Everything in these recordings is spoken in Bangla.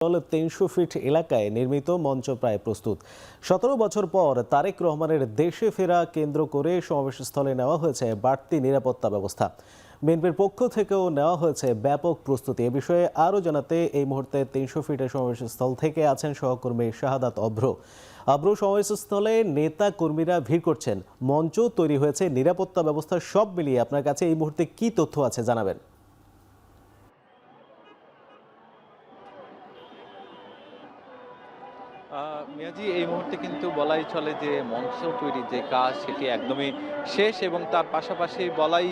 300 ফিট এলাকায় নির্মিত মঞ্চ প্রায় প্রস্তুত। 17 বছর পর তারেক রহমানের দেশে ফেরা কেন্দ্র করে সমাবেশস্থলে নেওয়া হয়েছে বাড়তি নিরাপত্তা ব্যবস্থা। বিএনপির পক্ষ থেকেও নেওয়া হয়েছে ব্যাপক প্রস্তুতি। এ বিষয়ে আরও জানাতে এই মুহূর্তে 300 ফিটের সমাবেশস্থল থেকে আছেন সহকর্মী শাহাদাত অভ্র। সমাবেশস্থলে নেতা কর্মীরা ভিড় করছেন, মঞ্চ তৈরি হয়েছে, নিরাপত্তা ব্যবস্থা সব মিলিয়ে আপনার কাছে এই মুহূর্তে কি তথ্য আছে জানাবেন। মিয়াজি, এই মুহূর্তে কিন্তু বলাই চলে যে মঞ্চ তৈরির যে কাজ সেটি একদমই শেষ, এবং তার পাশাপাশি বলাই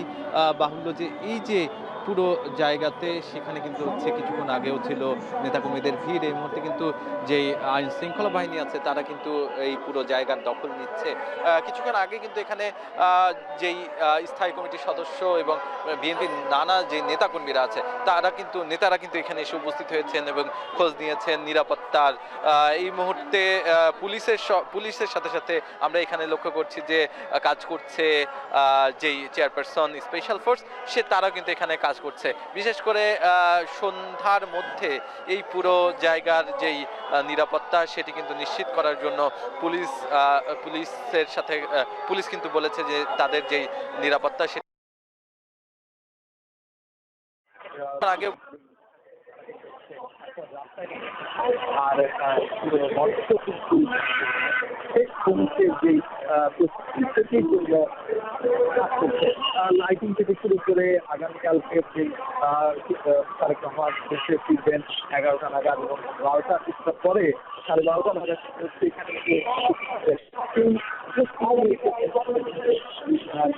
বাহুল্য যে এই যে পুরো জায়গাতে সেখানে কিন্তু হচ্ছে কিছুক্ষণ আগেও ছিল নেতাকর্মীদের ভিড়। এই মুহূর্তে কিন্তু যেই আইন শৃঙ্খলা বাহিনী আছে তারা কিন্তু এই পুরো জায়গার দখল নিচ্ছে। কিছুক্ষণ আগে কিন্তু এখানে যেই স্থায়ী কমিটির সদস্য এবং বিএনপির নানা যে নেতাকর্মীরা আছে নেতারা কিন্তু এখানে এসে উপস্থিত হয়েছেন এবং খোঁজ নিয়েছেন নিরাপত্তার। এই মুহূর্তে পুলিশের সাথে সাথে আমরা এখানে লক্ষ্য করছি যে কাজ করছে যেই চেয়ারপারসন স্পেশাল ফোর্স তারা কিন্তু এখানে কাজ করছে। বিশেষ করে সন্ধ্যার মধ্যে এই পুরো জায়গার যেই নিরাপত্তা সেটি কিন্তু নিশ্চিত করার জন্য পুলিশের সাথে পুলিশ কিন্তু বলেছে যে তাদের যেই নিরাপত্তা সেটা আগে আর মঞ্চ কিন্তু শেষ মুহূর্তের যে প্রস্তুতির জন্য কাজ করছে। লাইটিং থেকে শুরু করে আগামীকালকে যে তারেক রহমান দেশে ফিরবেন 11টা নাগাদ এবং 12টা পরে 12:30 নাগাদ এখানে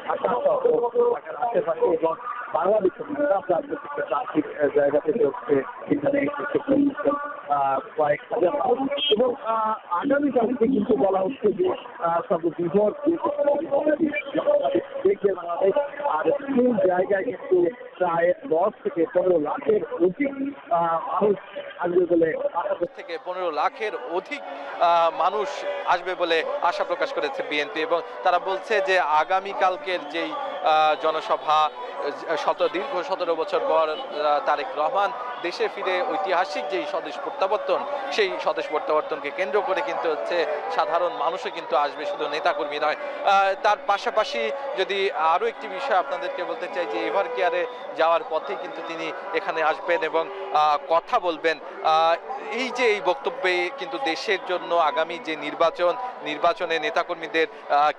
ঢাকা সহ ঢাকার আশেপাশে এবং বাংলাদেশের প্রান্তিক জায়গা থেকে হচ্ছে এখানে কয়েক হাজার মানুষ। এবং আগামীকালকে কিন্তু বলা হচ্ছে যে সর্ববৃহৎ দেখবে বাংলাদেশ। আর সেই জায়গায় কিন্তু প্রায় 10 থেকে 15 লাখের অধিক মানুষ আসবে বলে 15 লাখের অধিক মানুষ আসবে বলে আশা প্রকাশ করেছে বিএনপি, এবং তারা বলছে যে আগামীকালকের যেই জনসভা দীর্ঘ 17 বছর পর তারেক রহমান দেশে ফিরে ঐতিহাসিক যেই স্বদেশ প্রত্যাবর্তন, সেই স্বদেশ প্রত্যাবর্তনকে কেন্দ্র করে কিন্তু হচ্ছে সাধারণ মানুষও কিন্তু আসবে, শুধু নেতাকর্মী নয়। তার পাশাপাশি যদি আরও একটি বিষয় আপনাদেরকে বলতে চাই যে এভার কেয়ারে যাওয়ার পথে কিন্তু তিনি এখানে আসবেন এবং কথা বলবেন। এই যে এই বক্তব্যে কিন্তু দেশের জন্য আগামী যে নির্বাচনে নেতাকর্মীদের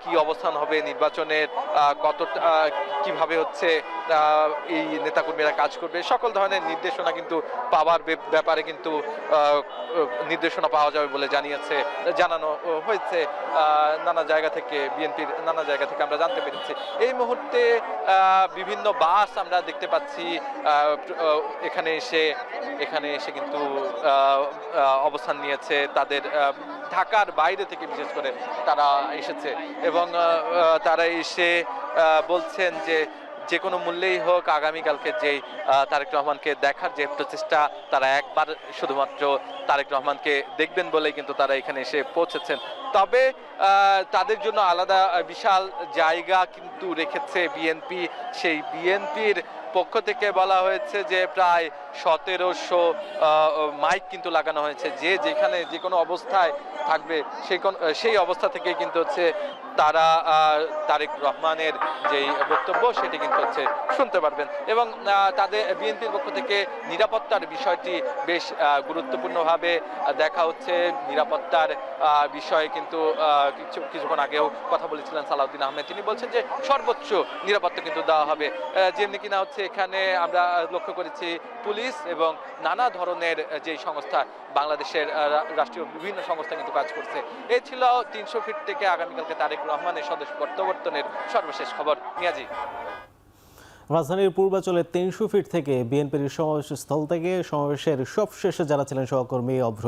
কি অবস্থান হবে, নির্বাচনের কিভাবে হচ্ছে এই নেতাকর্মীরা কাজ করবে, সকল ধরনের নির্দেশনা কিন্তু পাওয়ার ব্যাপারে কিন্তু নির্দেশনা পাওয়া যাবে বলে জানানো হয়েছে নানা জায়গা থেকে, বিএনপির নানা জায়গা থেকে আমরা জানতে পেরেছি। এই মুহূর্তে বিভিন্ন বাস আমরা দেখতে পাচ্ছি এখানে এসে কিন্তু অবস্থান নিয়েছে। তাদের ঢাকার বাইরে থেকে বিশেষ করে তারা এসেছে এবং তারা এসে বলছেন যে কোনো মূল্যেই হোক আগামীকালকে যেই তারেক রহমানকে দেখার যে প্রচেষ্টা, তারা একবার শুধুমাত্র তারেক রহমানকে দেখবেন বলেই কিন্তু তারা এখানে এসে পৌঁছেছেন। তবে তাদের জন্য আলাদা বিশাল জায়গা কিন্তু রেখেছে বিএনপি। সেই বিএনপির পক্ষ থেকে বলা হয়েছে যে প্রায় 1700 মাইক কিন্তু লাগানো হয়েছে, যেখানে যে কোনো অবস্থায় থাকবে সেই অবস্থা থেকে কিন্তু হচ্ছে তারা তারেক রহমানের যেই বক্তব্য সেটি কিন্তু হচ্ছে শুনতে পারবেন। এবং তাদের বিএনপির পক্ষ থেকে নিরাপত্তার বিষয়টি বেশ গুরুত্বপূর্ণভাবে দেখা হচ্ছে। নিরাপত্তার বিষয়ে কিন্তু কিছুক্ষণ আগেও কথা বলেছিলেন সালাউদ্দিন আহমেদ। তিনি বলছেন যে সর্বোচ্চ নিরাপত্তা কিন্তু দেওয়া হবে, যেমনি কিনা হচ্ছে এখানে আমরা লক্ষ্য করেছি পুলিশ এবং নানা ধরনের যে সংস্থা, বাংলাদেশের রাষ্ট্রীয় বিভিন্ন সংস্থা কিন্তু কাজ করছে। এই ছিল 300 ফিট থেকে আগামীকালকে তারেক রহমানের স্বদেশ প্রত্যাবর্তনের সর্বশেষ খবর। মিয়াজি, রাজধানীর পূর্বাঞ্চলে 300 ফিট থেকে বিএনপির সমাবেশ স্থল থেকে সমাবেশের সবশেষে যারা ছিলেন সহকর্মী অভ্র।